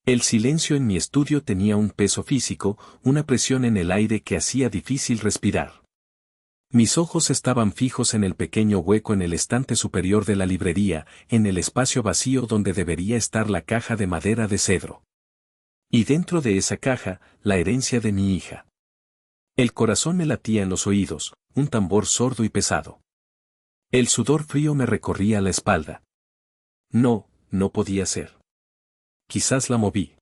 El silencio en mi estudio tenía un peso físico, una presión en el aire que hacía difícil respirar. Mis ojos estaban fijos en el pequeño hueco en el estante superior de la librería, en el espacio vacío donde debería estar la caja de madera de cedro. Y dentro de esa caja, la herencia de mi hija. El corazón me latía en los oídos, un tambor sordo y pesado. El sudor frío me recorría la espalda. No, no podía ser. Quizás la moví.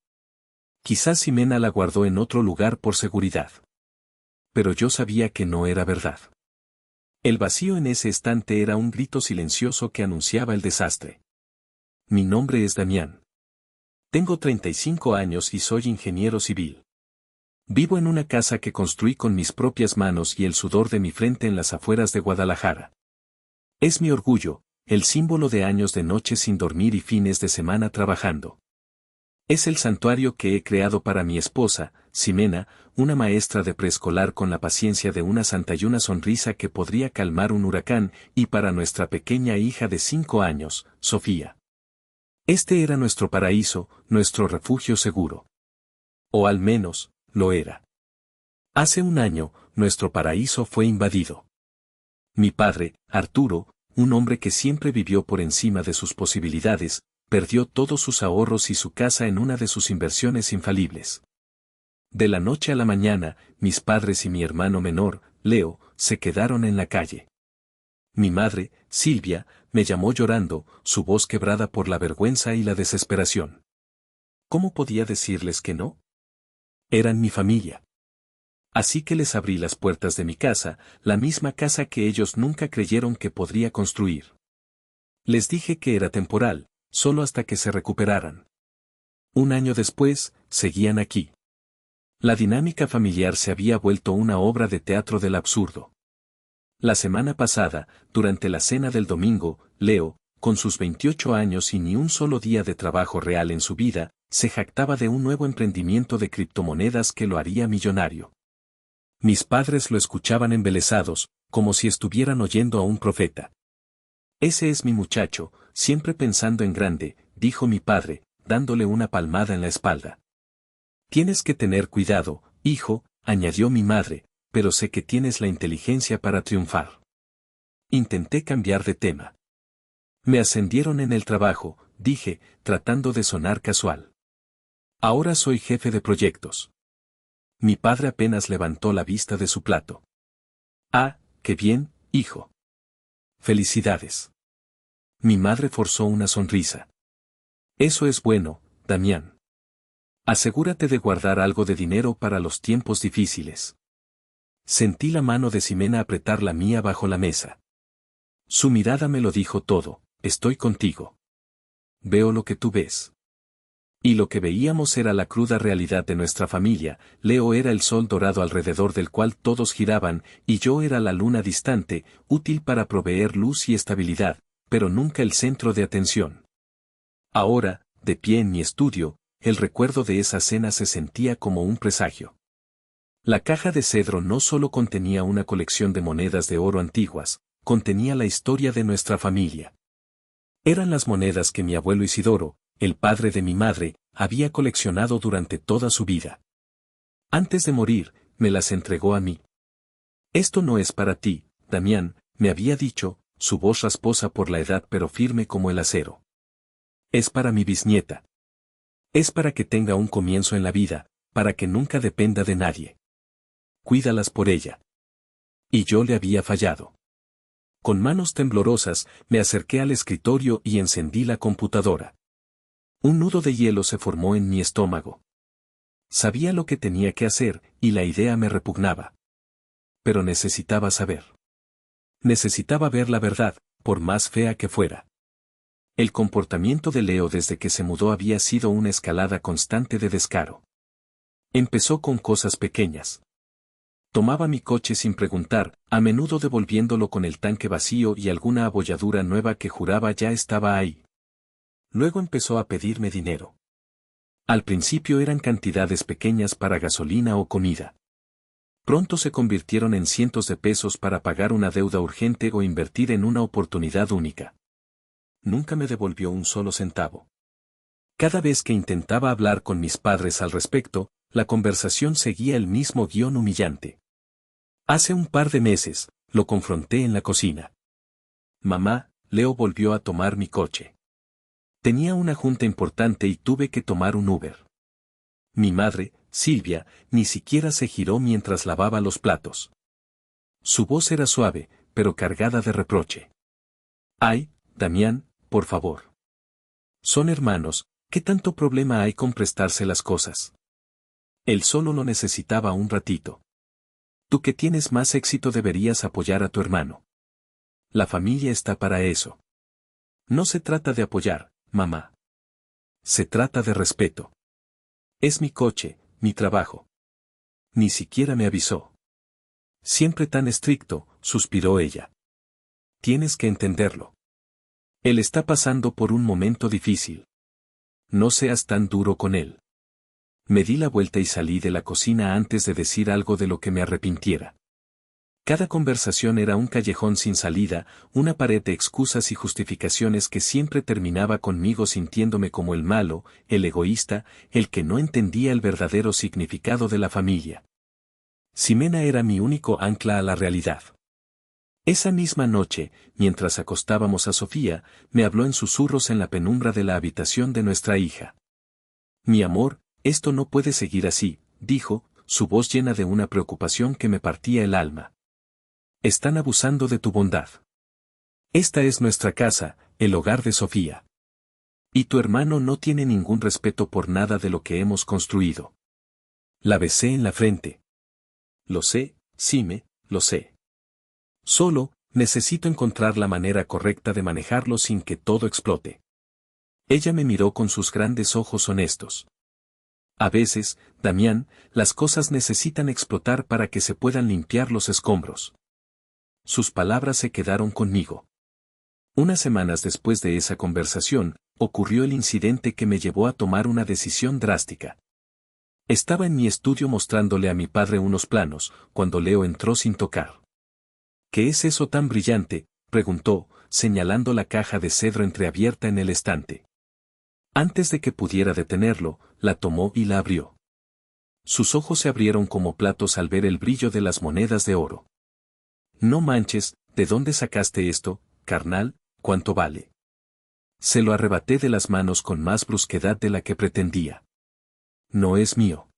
Quizás Ximena la guardó en otro lugar por seguridad. Pero yo sabía que no era verdad. El vacío en ese estante era un grito silencioso que anunciaba el desastre. Mi nombre es Damián. Tengo 35 años y soy ingeniero civil. Vivo en una casa que construí con mis propias manos y el sudor de mi frente en las afueras de Guadalajara. Es mi orgullo, el símbolo de años de noche sin dormir y fines de semana trabajando. Es el santuario que he creado para mi esposa, Ximena, una maestra de preescolar con la paciencia de una santa y una sonrisa que podría calmar un huracán, y para nuestra pequeña hija de 5 años, Sofía. Este era nuestro paraíso, nuestro refugio seguro. O al menos, lo era. Hace un año, nuestro paraíso fue invadido. Mi padre, Arturo, un hombre que siempre vivió por encima de sus posibilidades, perdió todos sus ahorros y su casa en una de sus inversiones infalibles. De la noche a la mañana, mis padres y mi hermano menor, Leo, se quedaron en la calle. Mi madre, Silvia, me llamó llorando, su voz quebrada por la vergüenza y la desesperación. ¿Cómo podía decirles que no? Eran mi familia. Así que les abrí las puertas de mi casa, la misma casa que ellos nunca creyeron que podría construir. Les dije que era temporal, solo hasta que se recuperaran. Un año después, seguían aquí. La dinámica familiar se había vuelto una obra de teatro del absurdo. La semana pasada, durante la cena del domingo, Leo, con sus 28 años y ni un solo día de trabajo real en su vida, se jactaba de un nuevo emprendimiento de criptomonedas que lo haría millonario. Mis padres lo escuchaban embelesados, como si estuvieran oyendo a un profeta. Ese es mi muchacho, siempre pensando en grande, dijo mi padre, dándole una palmada en la espalda. Tienes que tener cuidado, hijo, añadió mi madre, pero sé que tienes la inteligencia para triunfar. Intenté cambiar de tema. Me ascendieron en el trabajo, dije, tratando de sonar casual. Ahora soy jefe de proyectos. Mi padre apenas levantó la vista de su plato. Ah, qué bien, hijo. Felicidades. Mi madre forzó una sonrisa. Eso es bueno, Damián. Asegúrate de guardar algo de dinero para los tiempos difíciles. Sentí la mano de Ximena apretar la mía bajo la mesa. Su mirada me lo dijo todo, estoy contigo. Veo lo que tú ves. Y lo que veíamos era la cruda realidad de nuestra familia. Leo era el sol dorado alrededor del cual todos giraban, y yo era la luna distante, útil para proveer luz y estabilidad, pero nunca el centro de atención. Ahora, de pie en mi estudio, el recuerdo de esa cena se sentía como un presagio. La caja de cedro no solo contenía una colección de monedas de oro antiguas, contenía la historia de nuestra familia. Eran las monedas que mi abuelo Isidoro, el padre de mi madre, había coleccionado durante toda su vida. Antes de morir, me las entregó a mí. Esto no es para ti, Damián, me había dicho, su voz rasposa por la edad pero firme como el acero. Es para mi bisnieta. Es para que tenga un comienzo en la vida, para que nunca dependa de nadie. Cuídalas por ella. Y yo le había fallado. Con manos temblorosas, me acerqué al escritorio y encendí la computadora. Un nudo de hielo se formó en mi estómago. Sabía lo que tenía que hacer, y la idea me repugnaba. Pero necesitaba saber. Necesitaba ver la verdad, por más fea que fuera. El comportamiento de Leo desde que se mudó había sido una escalada constante de descaro. Empezó con cosas pequeñas. Tomaba mi coche sin preguntar, a menudo devolviéndolo con el tanque vacío y alguna abolladura nueva que juraba ya estaba ahí. Luego empezó a pedirme dinero. Al principio eran cantidades pequeñas para gasolina o comida. Pronto se convirtieron en cientos de pesos para pagar una deuda urgente o invertir en una oportunidad única. Nunca me devolvió un solo centavo. Cada vez que intentaba hablar con mis padres al respecto, la conversación seguía el mismo guión humillante. Hace un par de meses, lo confronté en la cocina. Mamá, Leo volvió a tomar mi coche. Tenía una junta importante y tuve que tomar un Uber. Mi madre, Silvia, ni siquiera se giró mientras lavaba los platos. Su voz era suave, pero cargada de reproche. Ay, Damián, por favor. Son hermanos, ¿qué tanto problema hay con prestarse las cosas? Él solo lo necesitaba un ratito. Tú que tienes más éxito deberías apoyar a tu hermano. La familia está para eso. No se trata de apoyar, mamá. Se trata de respeto. Es mi coche, mi trabajo. Ni siquiera me avisó. Siempre tan estricto, suspiró ella. Tienes que entenderlo. Él está pasando por un momento difícil. No seas tan duro con él. Me di la vuelta y salí de la cocina antes de decir algo de lo que me arrepintiera. Cada conversación era un callejón sin salida, una pared de excusas y justificaciones que siempre terminaba conmigo sintiéndome como el malo, el egoísta, el que no entendía el verdadero significado de la familia. Ximena era mi único ancla a la realidad. Esa misma noche, mientras acostábamos a Sofía, me habló en susurros en la penumbra de la habitación de nuestra hija. Mi amor, esto no puede seguir así, dijo, su voz llena de una preocupación que me partía el alma. Están abusando de tu bondad. Esta es nuestra casa, el hogar de Sofía. Y tu hermano no tiene ningún respeto por nada de lo que hemos construido. La besé en la frente. Lo sé, Sime, lo sé. Solo, necesito encontrar la manera correcta de manejarlo sin que todo explote. Ella me miró con sus grandes ojos honestos. A veces, Damián, las cosas necesitan explotar para que se puedan limpiar los escombros. Sus palabras se quedaron conmigo. Unas semanas después de esa conversación, ocurrió el incidente que me llevó a tomar una decisión drástica. Estaba en mi estudio mostrándole a mi padre unos planos, cuando Leo entró sin tocar. ¿Qué es eso tan brillante?, preguntó, señalando la caja de cedro entreabierta en el estante. Antes de que pudiera detenerlo, la tomó y la abrió. Sus ojos se abrieron como platos al ver el brillo de las monedas de oro. No manches, ¿de dónde sacaste esto, carnal? ¿Cuánto vale? Se lo arrebaté de las manos con más brusquedad de la que pretendía. No es mío.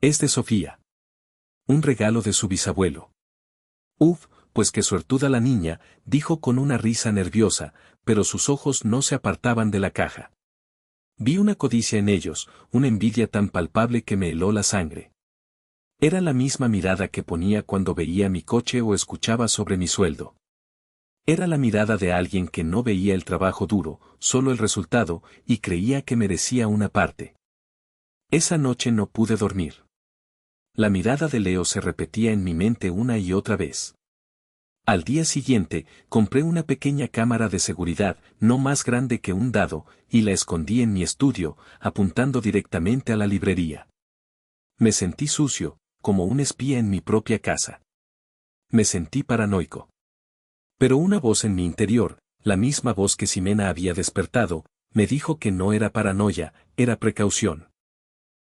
Es de Sofía. Un regalo de su bisabuelo. Uf, pues qué suertuda la niña, dijo con una risa nerviosa, pero sus ojos no se apartaban de la caja. Vi una codicia en ellos, una envidia tan palpable que me heló la sangre. Era la misma mirada que ponía cuando veía mi coche o escuchaba sobre mi sueldo. Era la mirada de alguien que no veía el trabajo duro, solo el resultado, y creía que merecía una parte. Esa noche no pude dormir. La mirada de Leo se repetía en mi mente una y otra vez. Al día siguiente, compré una pequeña cámara de seguridad, no más grande que un dado, y la escondí en mi estudio, apuntando directamente a la librería. Me sentí sucio, como un espía en mi propia casa. Me sentí paranoico. Pero una voz en mi interior, la misma voz que Ximena había despertado, me dijo que no era paranoia, era precaución.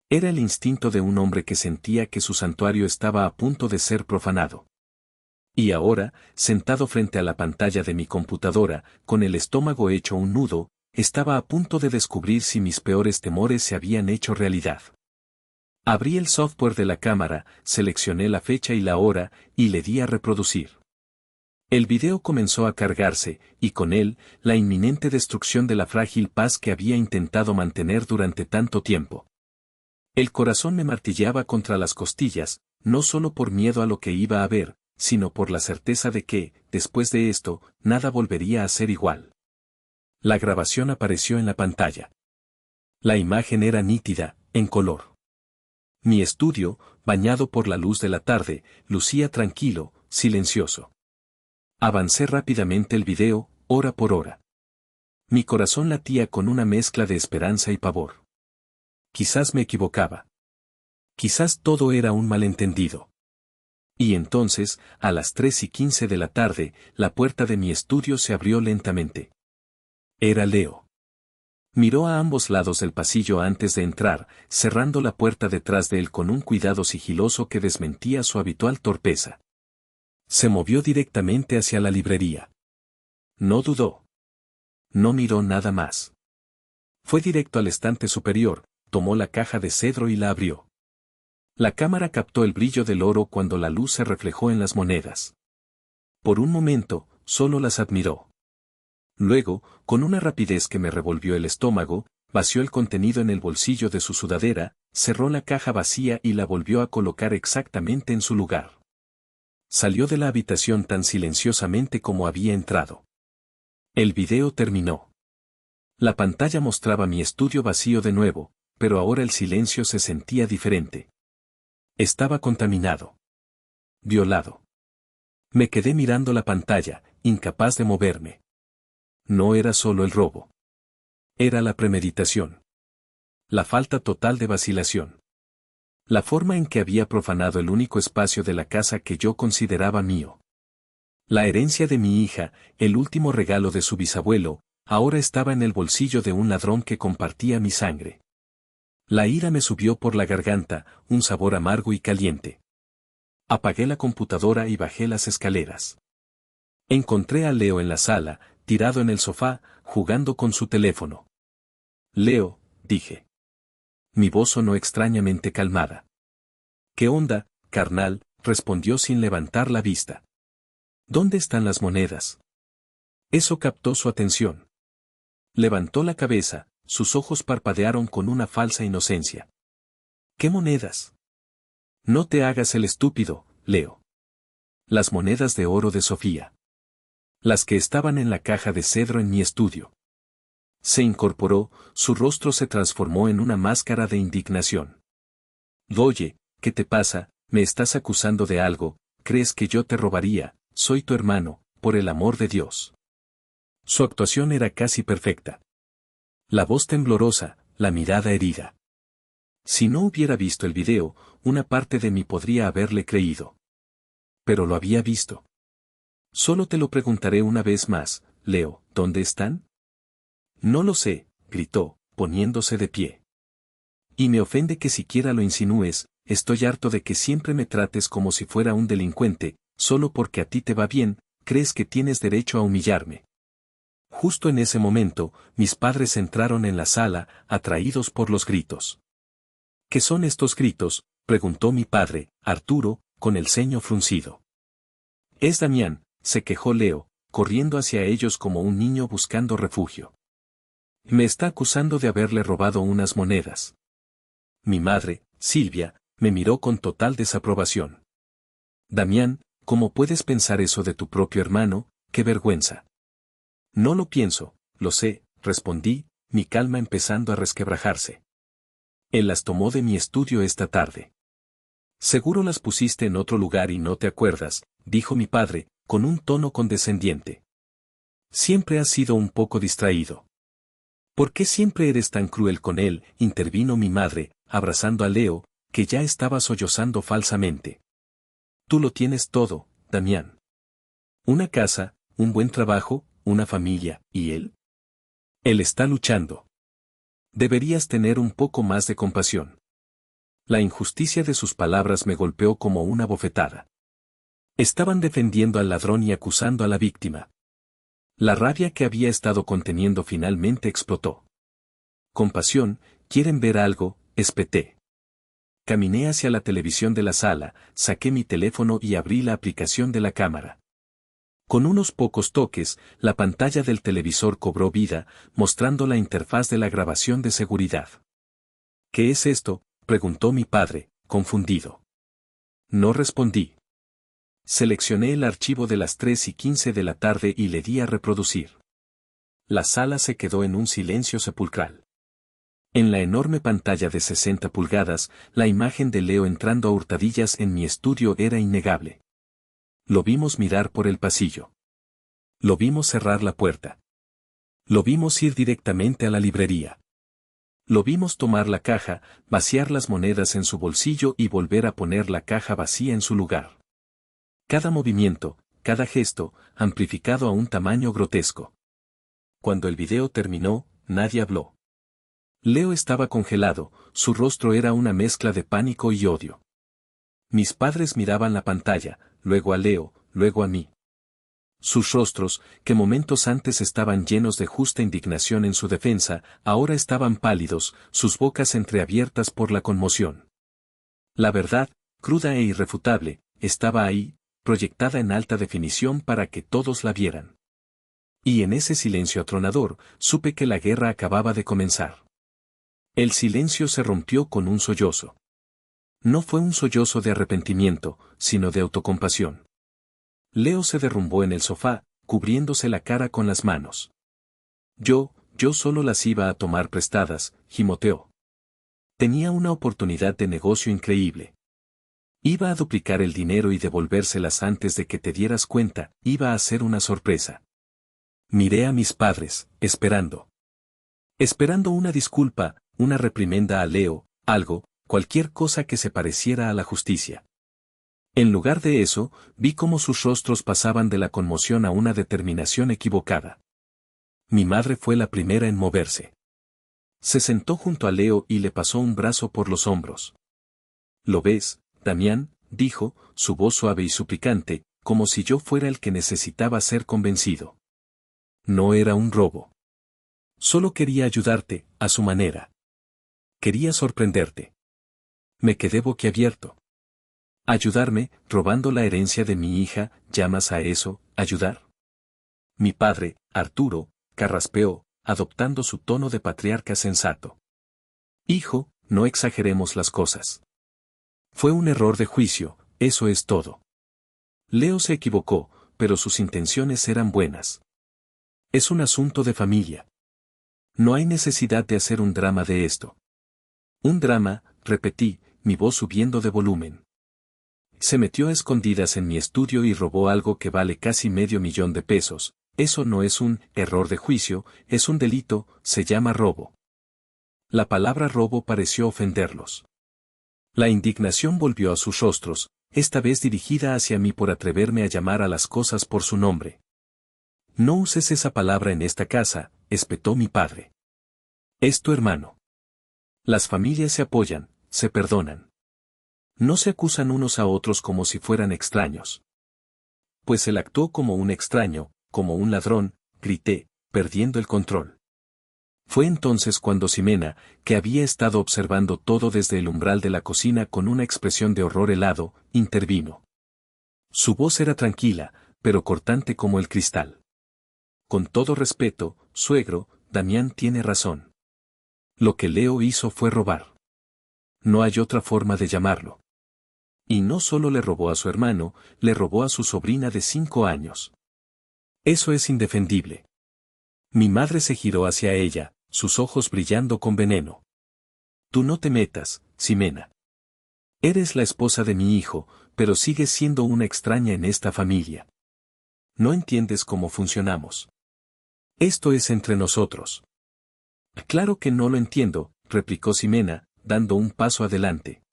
Era el instinto de un hombre que sentía que su santuario estaba a punto de ser profanado. Y ahora, sentado frente a la pantalla de mi computadora, con el estómago hecho un nudo, estaba a punto de descubrir si mis peores temores se habían hecho realidad. Abrí el software de la cámara, seleccioné la fecha y la hora, y le di a reproducir. El video comenzó a cargarse, y con él, la inminente destrucción de la frágil paz que había intentado mantener durante tanto tiempo. El corazón me martilleaba contra las costillas, no solo por miedo a lo que iba a ver, sino por la certeza de que, después de esto, nada volvería a ser igual. La grabación apareció en la pantalla. La imagen era nítida, en color. Mi estudio, bañado por la luz de la tarde, lucía tranquilo, silencioso. Avancé rápidamente el video, hora por hora. Mi corazón latía con una mezcla de esperanza y pavor. Quizás me equivocaba. Quizás todo era un malentendido. Y entonces, a las 3:15 de la tarde, la puerta de mi estudio se abrió lentamente. Era Leo. Miró a ambos lados del pasillo antes de entrar, cerrando la puerta detrás de él con un cuidado sigiloso que desmentía su habitual torpeza. Se movió directamente hacia la librería. No dudó. No miró nada más. Fue directo al estante superior, tomó la caja de cedro y la abrió. La cámara captó el brillo del oro cuando la luz se reflejó en las monedas. Por un momento, solo las admiró. Luego, con una rapidez que me revolvió el estómago, vació el contenido en el bolsillo de su sudadera, cerró la caja vacía y la volvió a colocar exactamente en su lugar. Salió de la habitación tan silenciosamente como había entrado. El video terminó. La pantalla mostraba mi estudio vacío de nuevo, pero ahora el silencio se sentía diferente. Estaba contaminado. Violado. Me quedé mirando la pantalla, incapaz de moverme. No era solo el robo. Era la premeditación. La falta total de vacilación. La forma en que había profanado el único espacio de la casa que yo consideraba mío. La herencia de mi hija, el último regalo de su bisabuelo, ahora estaba en el bolsillo de un ladrón que compartía mi sangre. La ira me subió por la garganta, un sabor amargo y caliente. Apagué la computadora y bajé las escaleras. Encontré a Leo en la sala, tirado en el sofá, jugando con su teléfono. Leo, dije. Mi voz sonó extrañamente calmada. ¿Qué onda, carnal?, respondió sin levantar la vista. ¿Dónde están las monedas? Eso captó su atención. Levantó la cabeza, sus ojos parpadearon con una falsa inocencia. ¿Qué monedas? No te hagas el estúpido, Leo. Las monedas de oro de Sofía. Las que estaban en la caja de cedro en mi estudio. Se incorporó, su rostro se transformó en una máscara de indignación. Oye, ¿qué te pasa? ¿Me estás acusando de algo? ¿Crees que yo te robaría? Soy tu hermano, por el amor de Dios. Su actuación era casi perfecta. La voz temblorosa, la mirada herida. Si no hubiera visto el video, una parte de mí podría haberle creído. Pero lo había visto. Solo te lo preguntaré una vez más, Leo, ¿dónde están? No lo sé, gritó, poniéndose de pie. Y me ofende que siquiera lo insinúes, estoy harto de que siempre me trates como si fuera un delincuente, solo porque a ti te va bien, crees que tienes derecho a humillarme. Justo en ese momento, mis padres entraron en la sala, atraídos por los gritos. ¿Qué son estos gritos?, preguntó mi padre, Arturo, con el ceño fruncido. Es Damián, se quejó Leo, corriendo hacia ellos como un niño buscando refugio. Me está acusando de haberle robado unas monedas. Mi madre, Silvia, me miró con total desaprobación. Damián, ¿cómo puedes pensar eso de tu propio hermano? ¡Qué vergüenza! No lo pienso, lo sé, respondí, mi calma empezando a resquebrajarse. Él las tomó de mi estudio esta tarde. Seguro las pusiste en otro lugar y no te acuerdas, dijo mi padre, con un tono condescendiente. Siempre has sido un poco distraído. ¿Por qué siempre eres tan cruel con él?, intervino mi madre, abrazando a Leo, que ya estaba sollozando falsamente. Tú lo tienes todo, Damián. Una casa, un buen trabajo, una familia, ¿y él? Él está luchando. Deberías tener un poco más de compasión. La injusticia de sus palabras me golpeó como una bofetada. Estaban defendiendo al ladrón y acusando a la víctima. La rabia que había estado conteniendo finalmente explotó. Compasión, ¿quieren ver algo?, espeté. Caminé hacia la televisión de la sala, saqué mi teléfono y abrí la aplicación de la cámara. Con unos pocos toques, la pantalla del televisor cobró vida, mostrando la interfaz de la grabación de seguridad. ¿Qué es esto?, preguntó mi padre, confundido. No respondí. Seleccioné el archivo de las 3:15 de la tarde y le di a reproducir. La sala se quedó en un silencio sepulcral. En la enorme pantalla de 60 pulgadas, la imagen de Leo entrando a hurtadillas en mi estudio era innegable. Lo vimos mirar por el pasillo. Lo vimos cerrar la puerta. Lo vimos ir directamente a la librería. Lo vimos tomar la caja, vaciar las monedas en su bolsillo y volver a poner la caja vacía en su lugar. Cada movimiento, cada gesto, amplificado a un tamaño grotesco. Cuando el video terminó, nadie habló. Leo estaba congelado, su rostro era una mezcla de pánico y odio. Mis padres miraban la pantalla, luego a Leo, luego a mí. Sus rostros, que momentos antes estaban llenos de justa indignación en su defensa, ahora estaban pálidos, sus bocas entreabiertas por la conmoción. La verdad, cruda e irrefutable, estaba ahí, proyectada en alta definición para que todos la vieran. Y en ese silencio atronador, supe que la guerra acababa de comenzar. El silencio se rompió con un sollozo. No fue un sollozo de arrepentimiento, sino de autocompasión. Leo se derrumbó en el sofá, cubriéndose la cara con las manos. Yo solo las iba a tomar prestadas, gimoteó. Tenía una oportunidad de negocio increíble. Iba a duplicar el dinero y devolvérselas antes de que te dieras cuenta, iba a ser una sorpresa. Miré a mis padres, esperando. Esperando una disculpa, una reprimenda a Leo, algo, cualquier cosa que se pareciera a la justicia. En lugar de eso, vi cómo sus rostros pasaban de la conmoción a una determinación equivocada. Mi madre fue la primera en moverse. Se sentó junto a Leo y le pasó un brazo por los hombros. ¿Lo ves, Damián?, dijo, su voz suave y suplicante, como si yo fuera el que necesitaba ser convencido. No era un robo. Solo quería ayudarte, a su manera. Quería sorprenderte. Me quedé boquiabierto. Ayudarme, robando la herencia de mi hija, ¿llamas a eso, ayudar? Mi padre, Arturo, carraspeó, adoptando su tono de patriarca sensato. Hijo, no exageremos las cosas. Fue un error de juicio, eso es todo. Leo se equivocó, pero sus intenciones eran buenas. Es un asunto de familia. No hay necesidad de hacer un drama de esto. Un drama, repetí, mi voz subiendo de volumen. Se metió a escondidas en mi estudio y robó algo que vale casi $500,000. Eso no es un error de juicio, es un delito, se llama robo. La palabra robo pareció ofenderlos. La indignación volvió a sus rostros, esta vez dirigida hacia mí por atreverme a llamar a las cosas por su nombre. No uses esa palabra en esta casa, espetó mi padre. Es tu hermano. Las familias se apoyan, se perdonan. No se acusan unos a otros como si fueran extraños. Pues él actuó como un extraño, como un ladrón, grité, perdiendo el control. Fue entonces cuando Ximena, que había estado observando todo desde el umbral de la cocina con una expresión de horror helado, intervino. Su voz era tranquila, pero cortante como el cristal. Con todo respeto, suegro, Damián tiene razón. Lo que Leo hizo fue robar. No hay otra forma de llamarlo. Y no solo le robó a su hermano, le robó a su sobrina de 5 años. Eso es indefendible. Mi madre se giró hacia ella, sus ojos brillando con veneno. Tú no te metas, Ximena. Eres la esposa de mi hijo, pero sigues siendo una extraña en esta familia. No entiendes cómo funcionamos. Esto es entre nosotros. Claro que no lo entiendo, replicó Ximena, dando un paso adelante.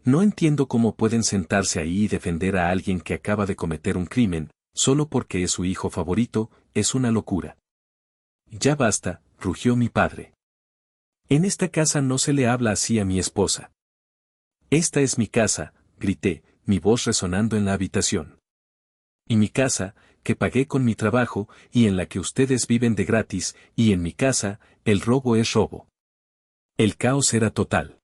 No entiendo cómo pueden sentarse ahí y defender a alguien que acaba de cometer un crimen, solo porque es su hijo favorito, es una locura. Ya basta, rugió mi padre. En esta casa no se le habla así a mi esposa. Esta es mi casa, grité, mi voz resonando en la habitación. Y mi casa, que pagué con mi trabajo, y en la que ustedes viven de gratis, y en mi casa, el robo es robo. El caos era total.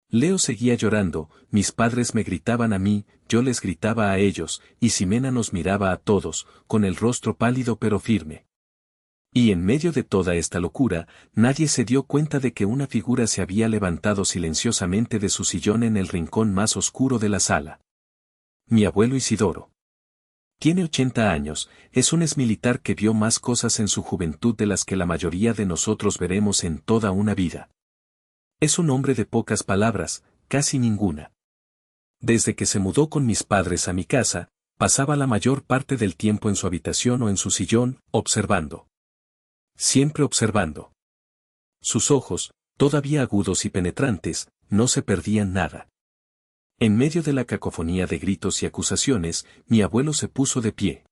Leo seguía llorando, mis padres me gritaban a mí, yo les gritaba a ellos, y Ximena nos miraba a todos, con el rostro pálido pero firme. Y en medio de toda esta locura, nadie se dio cuenta de que una figura se había levantado silenciosamente de su sillón en el rincón más oscuro de la sala. Mi abuelo Isidoro. Tiene 80 años, es un exmilitar que vio más cosas en su juventud de las que la mayoría de nosotros veremos en toda una vida. Es un hombre de pocas palabras, casi ninguna. Desde que se mudó con mis padres a mi casa, pasaba la mayor parte del tiempo en su habitación o en su sillón, observando. Siempre observando. Sus ojos, todavía agudos y penetrantes, no se perdían nada. En medio de la cacofonía de gritos y acusaciones, mi abuelo se puso de pie.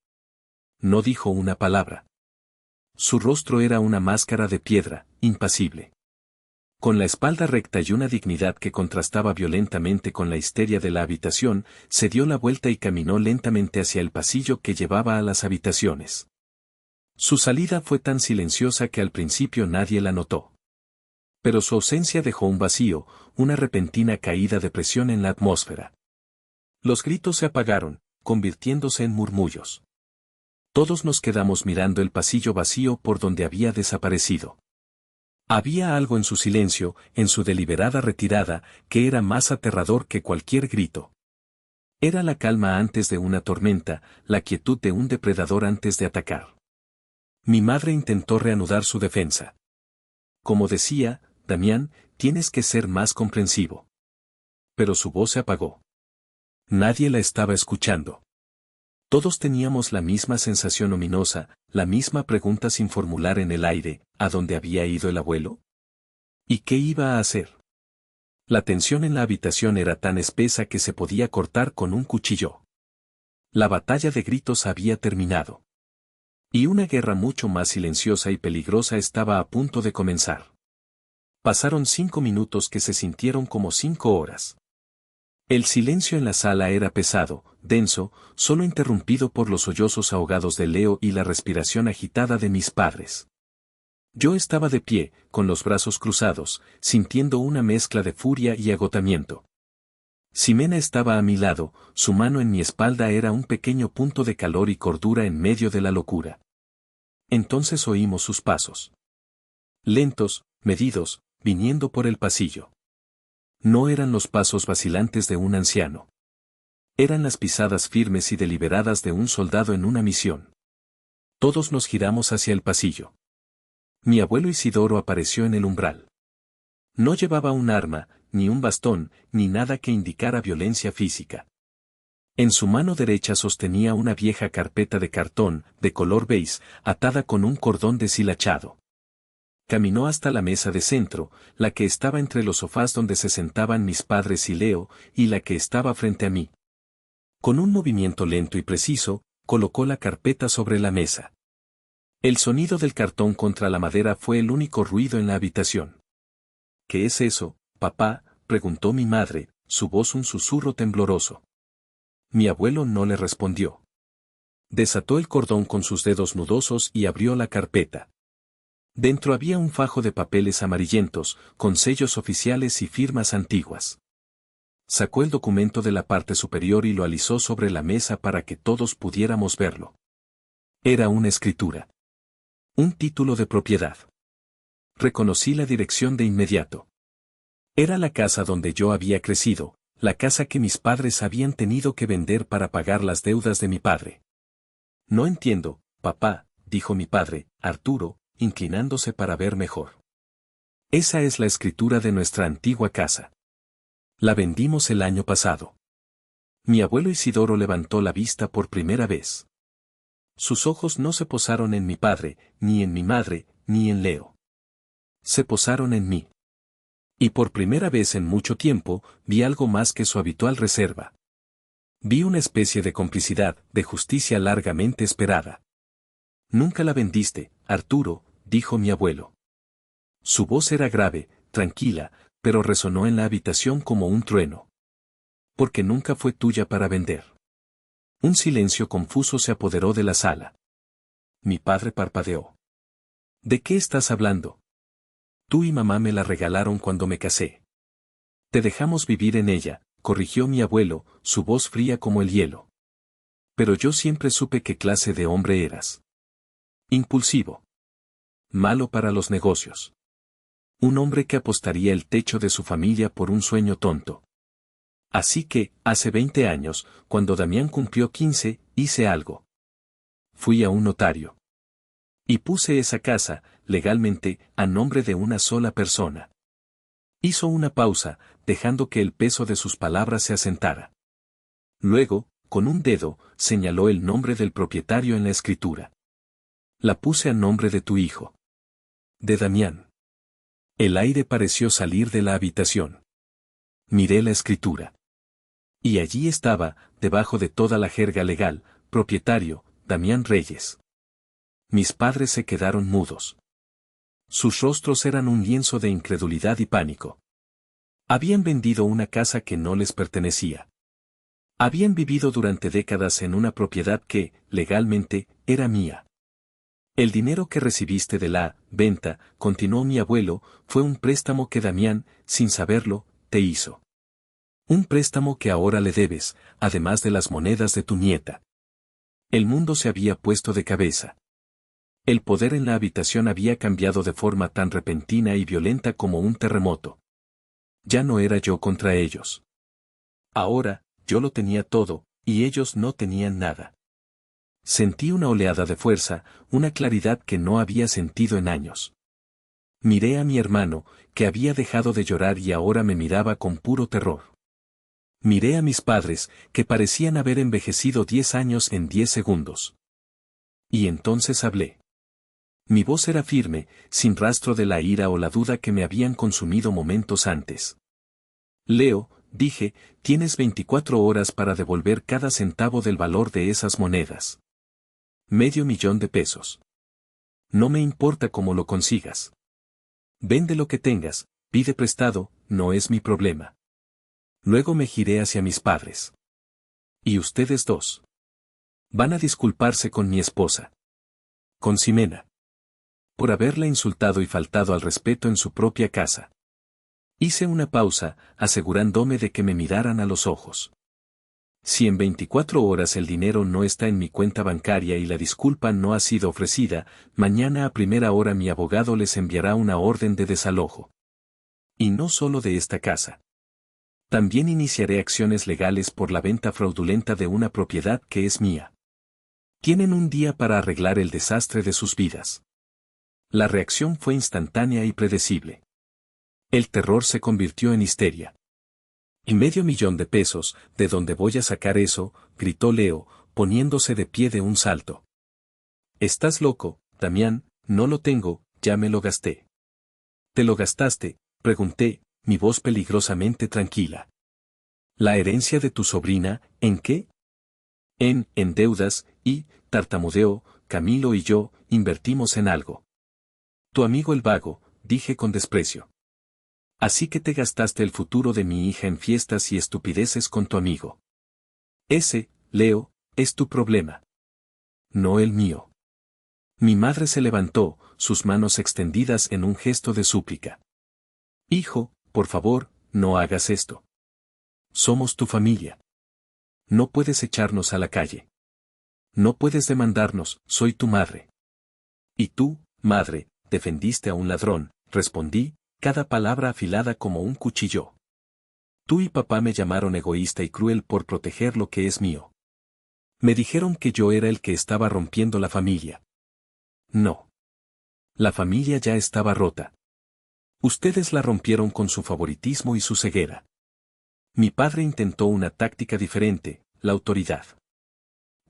No dijo una palabra. Su rostro era una máscara de piedra, impasible. Con la espalda recta y una dignidad que contrastaba violentamente con la histeria de la habitación, se dio la vuelta y caminó lentamente hacia el pasillo que llevaba a las habitaciones. Su salida fue tan silenciosa que al principio nadie la notó. Pero su ausencia dejó un vacío, una repentina caída de presión en la atmósfera. Los gritos se apagaron, convirtiéndose en murmullos. Todos nos quedamos mirando el pasillo vacío por donde había desaparecido. Había algo en su silencio, en su deliberada retirada, que era más aterrador que cualquier grito. Era la calma antes de una tormenta, la quietud de un depredador antes de atacar. Mi madre intentó reanudar su defensa. Como decía, Damián, tienes que ser más comprensivo. Pero su voz se apagó. Nadie la estaba escuchando. Todos teníamos la misma sensación ominosa, la misma pregunta sin formular en el aire, ¿a dónde había ido el abuelo? ¿Y qué iba a hacer? La tensión en la habitación era tan espesa que se podía cortar con un cuchillo. La batalla de gritos había terminado. Y una guerra mucho más silenciosa y peligrosa estaba a punto de comenzar. Pasaron 5 minutos que se sintieron como 5 horas. El silencio en la sala era pesado, denso, solo interrumpido por los sollozos ahogados de Leo y la respiración agitada de mis padres. Yo estaba de pie, con los brazos cruzados, sintiendo una mezcla de furia y agotamiento. Ximena estaba a mi lado, su mano en mi espalda era un pequeño punto de calor y cordura en medio de la locura. Entonces oímos sus pasos. Lentos, medidos, viniendo por el pasillo. No eran los pasos vacilantes de un anciano. Eran las pisadas firmes y deliberadas de un soldado en una misión. Todos nos giramos hacia el pasillo. Mi abuelo Isidoro apareció en el umbral. No llevaba un arma, ni un bastón, ni nada que indicara violencia física. En su mano derecha sostenía una vieja carpeta de cartón, de color beige, atada con un cordón deshilachado. Caminó hasta la mesa de centro, la que estaba entre los sofás donde se sentaban mis padres y Leo, y la que estaba frente a mí. Con un movimiento lento y preciso, colocó la carpeta sobre la mesa. El sonido del cartón contra la madera fue el único ruido en la habitación. ¿Qué es eso, papá?, preguntó mi madre, su voz un susurro tembloroso. Mi abuelo no le respondió. Desató el cordón con sus dedos nudosos y abrió la carpeta. Dentro había un fajo de papeles amarillentos, con sellos oficiales y firmas antiguas. Sacó el documento de la parte superior y lo alisó sobre la mesa para que todos pudiéramos verlo. Era una escritura. Un título de propiedad. Reconocí la dirección de inmediato. Era la casa donde yo había crecido, la casa que mis padres habían tenido que vender para pagar las deudas de mi padre. No entiendo, papá, dijo mi padre, Arturo, inclinándose para ver mejor. Esa es la escritura de nuestra antigua casa. La vendimos el año pasado. Mi abuelo Isidoro levantó la vista por primera vez. Sus ojos no se posaron en mi padre, ni en mi madre, ni en Leo. Se posaron en mí. Y por primera vez en mucho tiempo, vi algo más que su habitual reserva. Vi una especie de complicidad, de justicia largamente esperada. Nunca la vendiste, Arturo, dijo mi abuelo. Su voz era grave, tranquila, pero resonó en la habitación como un trueno. Porque nunca fue tuya para vender. Un silencio confuso se apoderó de la sala. Mi padre parpadeó. ¿De qué estás hablando? Tú y mamá me la regalaron cuando me casé. Te dejamos vivir en ella, corrigió mi abuelo, su voz fría como el hielo. Pero yo siempre supe qué clase de hombre eras. Impulsivo. Malo para los negocios. Un hombre que apostaría el techo de su familia por un sueño tonto. Así que, hace 20 años, cuando Damián cumplió 15, hice algo. Fui a un notario. Y puse esa casa, legalmente, a nombre de una sola persona. Hizo una pausa, dejando que el peso de sus palabras se asentara. Luego, con un dedo, señaló el nombre del propietario en la escritura. La puse a nombre de tu hijo. De Damián. El aire pareció salir de la habitación. Miré la escritura. Y allí estaba, debajo de toda la jerga legal, propietario, Damián Reyes. Mis padres se quedaron mudos. Sus rostros eran un lienzo de incredulidad y pánico. Habían vendido una casa que no les pertenecía. Habían vivido durante décadas en una propiedad que, legalmente, era mía. El dinero que recibiste de la venta, continuó mi abuelo, fue un préstamo que Damián, sin saberlo, te hizo. Un préstamo que ahora le debes, además de las monedas de tu nieta. El mundo se había puesto de cabeza. El poder en la habitación había cambiado de forma tan repentina y violenta como un terremoto. Ya no era yo contra ellos. Ahora, yo lo tenía todo, y ellos no tenían nada. Sentí una oleada de fuerza, una claridad que no había sentido en años. Miré a mi hermano, que había dejado de llorar y ahora me miraba con puro terror. Miré a mis padres, que parecían haber envejecido 10 años en 10 segundos. Y entonces hablé. Mi voz era firme, sin rastro de la ira o la duda que me habían consumido momentos antes. Leo, dije, tienes 24 horas para devolver cada centavo del valor de esas monedas. $500,000. No me importa cómo lo consigas. Vende lo que tengas, pide prestado, no es mi problema. Luego me giré hacia mis padres. ¿Y ustedes dos? Van a disculparse con mi esposa. Con Ximena. Por haberla insultado y faltado al respeto en su propia casa. Hice una pausa, asegurándome de que me miraran a los ojos. Si en 24 horas el dinero no está en mi cuenta bancaria y la disculpa no ha sido ofrecida, mañana a primera hora mi abogado les enviará una orden de desalojo. Y no solo de esta casa. También iniciaré acciones legales por la venta fraudulenta de una propiedad que es mía. Tienen un día para arreglar el desastre de sus vidas. La reacción fue instantánea y predecible. El terror se convirtió en histeria. ¿Y $500,000, de dónde voy a sacar eso?, gritó Leo, poniéndose de pie de un salto. Estás loco, Damián, no lo tengo, ya me lo gasté. ¿Te lo gastaste?, pregunté, mi voz peligrosamente tranquila. ¿La herencia de tu sobrina, en qué? En deudas, y, tartamudeó, Camilo y yo, invertimos en algo. Tu amigo el vago, dije con desprecio. Así que te gastaste el futuro de mi hija en fiestas y estupideces con tu amigo. Ese, Leo, es tu problema. No el mío. Mi madre se levantó, sus manos extendidas en un gesto de súplica. Hijo, por favor, no hagas esto. Somos tu familia. No puedes echarnos a la calle. No puedes demandarnos, soy tu madre. Y tú, madre, defendiste a un ladrón, respondí, cada palabra afilada como un cuchillo. Tú y papá me llamaron egoísta y cruel por proteger lo que es mío. Me dijeron que yo era el que estaba rompiendo la familia. No. La familia ya estaba rota. Ustedes la rompieron con su favoritismo y su ceguera. Mi padre intentó una táctica diferente, la autoridad.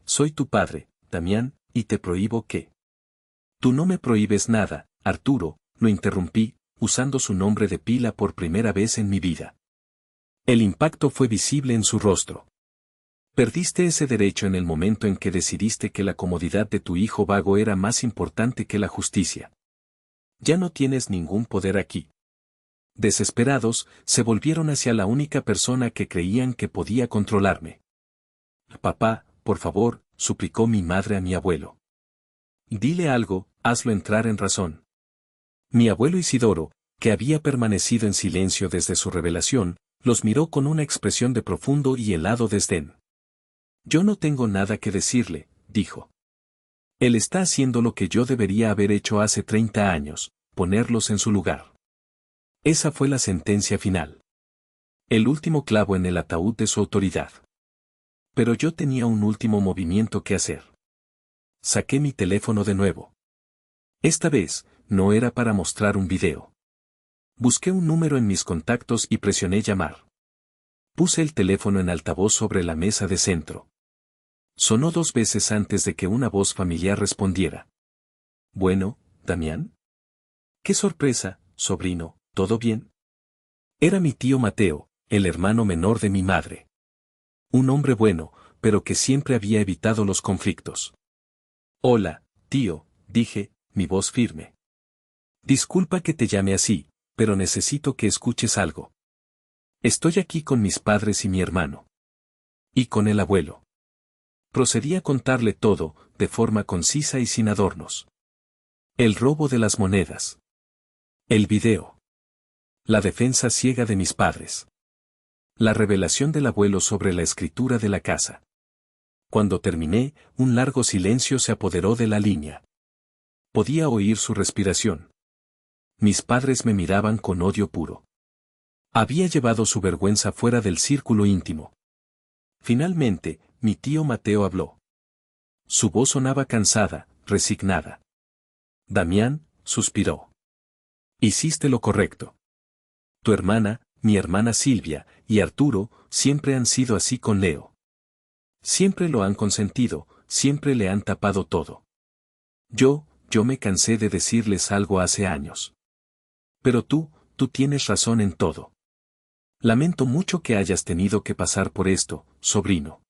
Soy tu padre, Damián, y te prohíbo que. Tú no me prohíbes nada, Arturo, lo interrumpí, usando su nombre de pila por primera vez en mi vida. El impacto fue visible en su rostro. Perdiste ese derecho en el momento en que decidiste que la comodidad de tu hijo vago era más importante que la justicia. Ya no tienes ningún poder aquí. Desesperados, se volvieron hacia la única persona que creían que podía controlarme. Papá, por favor, suplicó mi madre a mi abuelo. Dile algo, hazlo entrar en razón. Mi abuelo Isidoro, que había permanecido en silencio desde su revelación, los miró con una expresión de profundo y helado desdén. Yo no tengo nada que decirle, dijo. Él está haciendo lo que yo debería haber hecho hace 30 años, ponerlos en su lugar. Esa fue la sentencia final. El último clavo en el ataúd de su autoridad. Pero yo tenía un último movimiento que hacer. Saqué mi teléfono de nuevo. Esta vez, no era para mostrar un video. Busqué un número en mis contactos y presioné llamar. Puse el teléfono en altavoz sobre la mesa de centro. Sonó 2 veces antes de que una voz familiar respondiera. Bueno, Damián. ¡Qué sorpresa, sobrino! ¿Todo bien? Era mi tío Mateo, el hermano menor de mi madre. Un hombre bueno, pero que siempre había evitado los conflictos. Hola, tío, dije, mi voz firme. Disculpa que te llame así, pero necesito que escuches algo. Estoy aquí con mis padres y mi hermano. Y con el abuelo. Procedí a contarle todo, de forma concisa y sin adornos. El robo de las monedas. El video. La defensa ciega de mis padres. La revelación del abuelo sobre la escritura de la casa. Cuando terminé, un largo silencio se apoderó de la línea. Podía oír su respiración. Mis padres me miraban con odio puro. Había llevado su vergüenza fuera del círculo íntimo. Finalmente, mi tío Mateo habló. Su voz sonaba cansada, resignada. Damián, suspiró. Hiciste lo correcto. Tu hermana, mi hermana Silvia, y Arturo, siempre han sido así con Leo. Siempre lo han consentido, siempre le han tapado todo. Yo me cansé de decirles algo hace años. Pero tú tienes razón en todo. Lamento mucho que hayas tenido que pasar por esto, sobrino.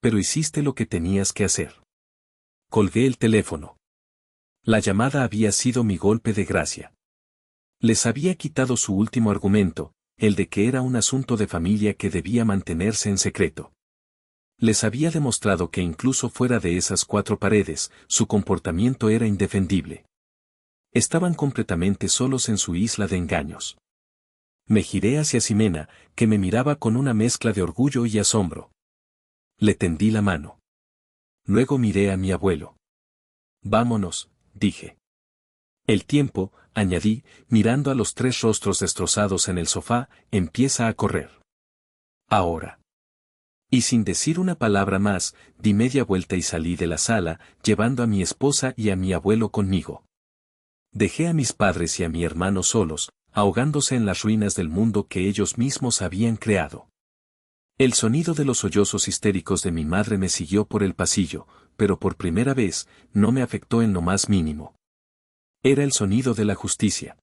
Pero hiciste lo que tenías que hacer. Colgué el teléfono. La llamada había sido mi golpe de gracia. Les había quitado su último argumento, el de que era un asunto de familia que debía mantenerse en secreto. Les había demostrado que incluso fuera de esas 4 paredes, su comportamiento era indefendible. Estaban completamente solos en su isla de engaños. Me giré hacia Ximena, que me miraba con una mezcla de orgullo y asombro. Le tendí la mano. Luego miré a mi abuelo. Vámonos, dije. El tiempo, añadí, mirando a los 3 rostros destrozados en el sofá, empieza a correr. Ahora. Y sin decir una palabra más, di media vuelta y salí de la sala, llevando a mi esposa y a mi abuelo conmigo. Dejé a mis padres y a mi hermano solos, ahogándose en las ruinas del mundo que ellos mismos habían creado. El sonido de los sollozos histéricos de mi madre me siguió por el pasillo, pero por primera vez, no me afectó en lo más mínimo. Era el sonido de la justicia.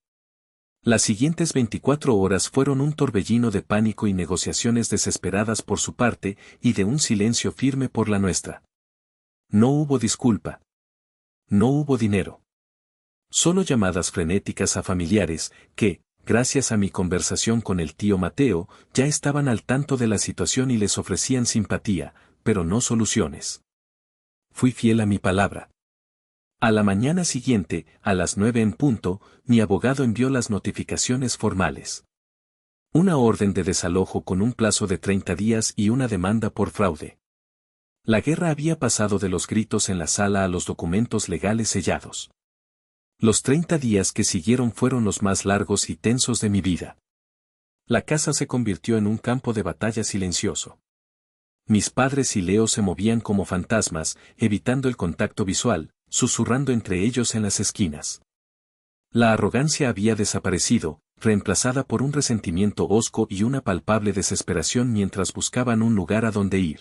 Las siguientes 24 horas fueron un torbellino de pánico y negociaciones desesperadas por su parte, y de un silencio firme por la nuestra. No hubo disculpa. No hubo dinero. Solo llamadas frenéticas a familiares, que, gracias a mi conversación con el tío Mateo, ya estaban al tanto de la situación y les ofrecían simpatía, pero no soluciones. Fui fiel a mi palabra. A la mañana siguiente, a las 9 en punto, mi abogado envió las notificaciones formales. Una orden de desalojo con un plazo de 30 días y una demanda por fraude. La guerra había pasado de los gritos en la sala a los documentos legales sellados. Los 30 días que siguieron fueron los más largos y tensos de mi vida. La casa se convirtió en un campo de batalla silencioso. Mis padres y Leo se movían como fantasmas, evitando el contacto visual, susurrando entre ellos en las esquinas. La arrogancia había desaparecido, reemplazada por un resentimiento hosco y una palpable desesperación mientras buscaban un lugar a donde ir.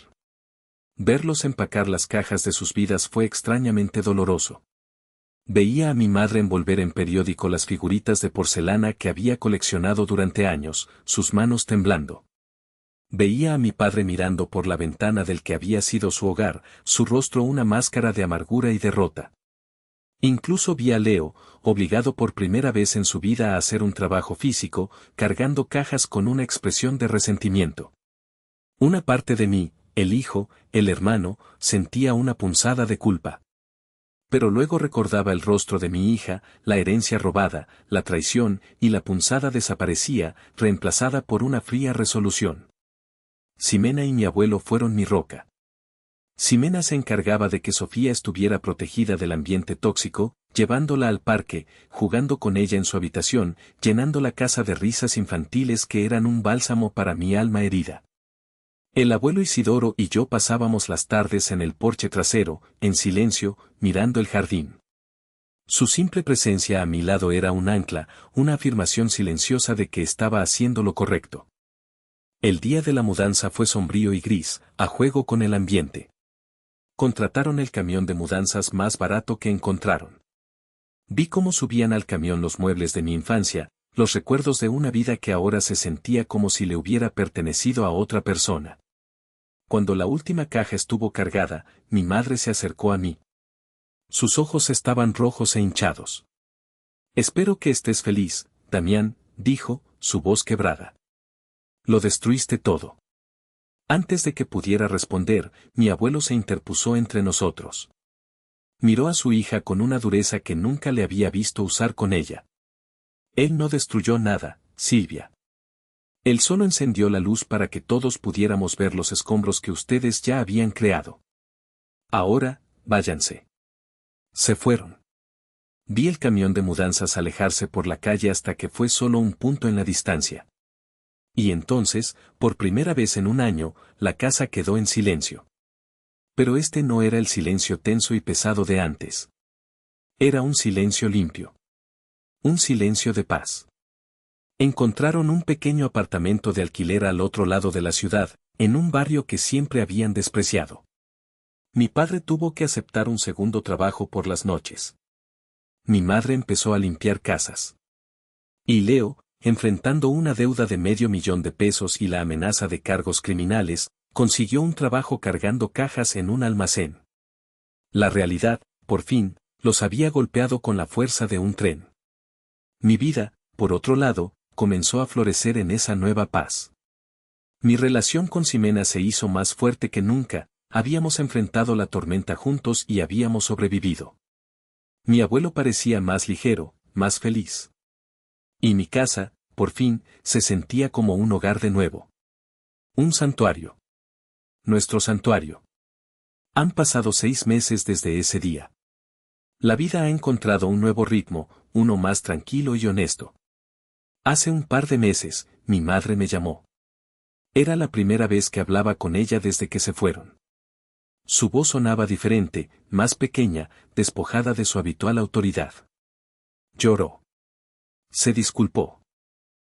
Verlos empacar las cajas de sus vidas fue extrañamente doloroso. Veía a mi madre envolver en periódico las figuritas de porcelana que había coleccionado durante años, sus manos temblando. Veía a mi padre mirando por la ventana del que había sido su hogar, su rostro una máscara de amargura y derrota. Incluso vi a Leo, obligado por primera vez en su vida a hacer un trabajo físico, cargando cajas con una expresión de resentimiento. Una parte de mí, el hijo, el hermano, sentía una punzada de culpa. Pero luego recordaba el rostro de mi hija, la herencia robada, la traición, y la punzada desaparecía, reemplazada por una fría resolución. Ximena y mi abuelo fueron mi roca. Ximena se encargaba de que Sofía estuviera protegida del ambiente tóxico, llevándola al parque, jugando con ella en su habitación, llenando la casa de risas infantiles que eran un bálsamo para mi alma herida. El abuelo Isidoro y yo pasábamos las tardes en el porche trasero, en silencio, mirando el jardín. Su simple presencia a mi lado era un ancla, una afirmación silenciosa de que estaba haciendo lo correcto. El día de la mudanza fue sombrío y gris, a juego con el ambiente. Contrataron el camión de mudanzas más barato que encontraron. Vi cómo subían al camión los muebles de mi infancia, los recuerdos de una vida que ahora se sentía como si le hubiera pertenecido a otra persona. Cuando la última caja estuvo cargada, mi madre se acercó a mí. Sus ojos estaban rojos e hinchados. Espero que estés feliz, Damián, dijo, su voz quebrada. Lo destruiste todo. Antes de que pudiera responder, mi abuelo se interpuso entre nosotros. Miró a su hija con una dureza que nunca le había visto usar con ella. Él no destruyó nada, Silvia. Él solo encendió la luz para que todos pudiéramos ver los escombros que ustedes ya habían creado. Ahora, váyanse. Se fueron. Vi el camión de mudanzas alejarse por la calle hasta que fue solo un punto en la distancia. Y entonces, por primera vez en un año, la casa quedó en silencio. Pero este no era el silencio tenso y pesado de antes. Era un silencio limpio. Un silencio de paz. Encontraron un pequeño apartamento de alquiler al otro lado de la ciudad, en un barrio que siempre habían despreciado. Mi padre tuvo que aceptar un segundo trabajo por las noches. Mi madre empezó a limpiar casas. Y Leo, enfrentando una deuda de $500,000 y la amenaza de cargos criminales, consiguió un trabajo cargando cajas en un almacén. La realidad, por fin, los había golpeado con la fuerza de un tren. Mi vida, por otro lado, comenzó a florecer en esa nueva paz. Mi relación con Ximena se hizo más fuerte que nunca, habíamos enfrentado la tormenta juntos y habíamos sobrevivido. Mi abuelo parecía más ligero, más feliz. Y mi casa, por fin, se sentía como un hogar de nuevo. Un santuario. Nuestro santuario. Han pasado 6 meses desde ese día. La vida ha encontrado un nuevo ritmo, uno más tranquilo y honesto. Hace un par de meses, mi madre me llamó. Era la primera vez que hablaba con ella desde que se fueron. Su voz sonaba diferente, más pequeña, despojada de su habitual autoridad. Lloró. Se disculpó.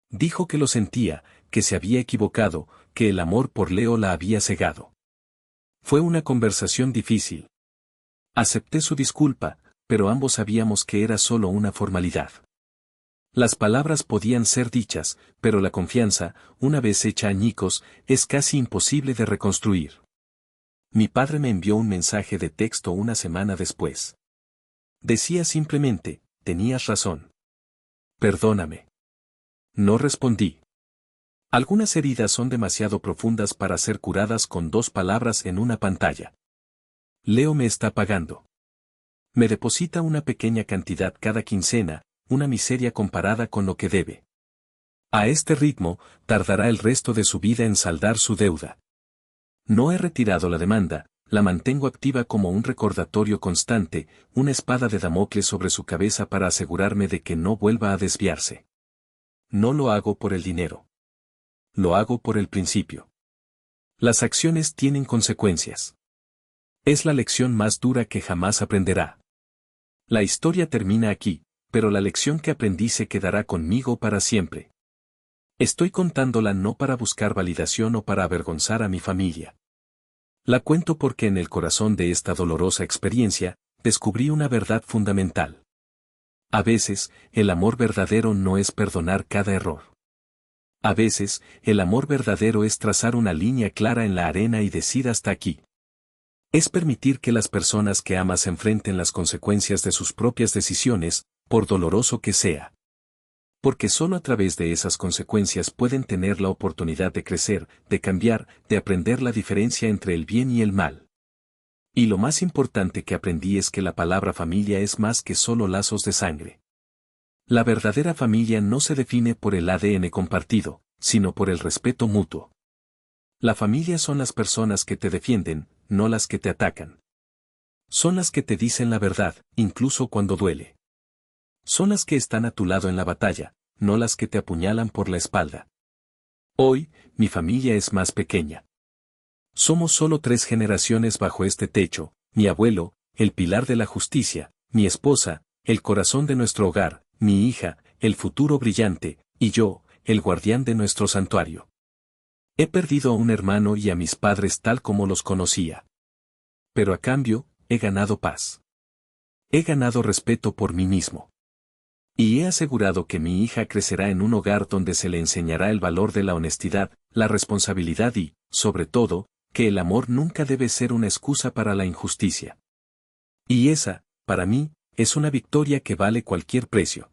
Dijo que lo sentía, que se había equivocado, que el amor por Leo la había cegado. Fue una conversación difícil. Acepté su disculpa, pero ambos sabíamos que era solo una formalidad. Las palabras podían ser dichas, pero la confianza, una vez hecha añicos, es casi imposible de reconstruir. Mi padre me envió un mensaje de texto una semana después. Decía simplemente, tenías razón. Perdóname. No respondí. Algunas heridas son demasiado profundas para ser curadas con 2 palabras en una pantalla. Leo me está pagando. Me deposita una pequeña cantidad cada quincena, una miseria comparada con lo que debe. A este ritmo, tardará el resto de su vida en saldar su deuda. No he retirado la demanda, la mantengo activa como un recordatorio constante, una espada de Damocles sobre su cabeza para asegurarme de que no vuelva a desviarse. No lo hago por el dinero. Lo hago por el principio. Las acciones tienen consecuencias. Es la lección más dura que jamás aprenderá. La historia termina aquí, pero la lección que aprendí se quedará conmigo para siempre. Estoy contándola no para buscar validación o para avergonzar a mi familia. La cuento porque en el corazón de esta dolorosa experiencia, descubrí una verdad fundamental. A veces, el amor verdadero no es perdonar cada error. A veces, el amor verdadero es trazar una línea clara en la arena y decir hasta aquí. Es permitir que las personas que amas enfrenten las consecuencias de sus propias decisiones, por doloroso que sea. Porque solo a través de esas consecuencias pueden tener la oportunidad de crecer, de cambiar, de aprender la diferencia entre el bien y el mal. Y lo más importante que aprendí es que la palabra familia es más que solo lazos de sangre. La verdadera familia no se define por el ADN compartido, sino por el respeto mutuo. La familia son las personas que te defienden, no las que te atacan. Son las que te dicen la verdad, incluso cuando duele. Son las que están a tu lado en la batalla, no las que te apuñalan por la espalda. Hoy, mi familia es más pequeña. Somos solo 3 generaciones bajo este techo, mi abuelo, el pilar de la justicia, mi esposa, el corazón de nuestro hogar, mi hija, el futuro brillante, y yo, el guardián de nuestro santuario. He perdido a un hermano y a mis padres tal como los conocía. Pero a cambio, he ganado paz. He ganado respeto por mí mismo. Y he asegurado que mi hija crecerá en un hogar donde se le enseñará el valor de la honestidad, la responsabilidad y, sobre todo, que el amor nunca debe ser una excusa para la injusticia. Y esa, para mí, es una victoria que vale cualquier precio.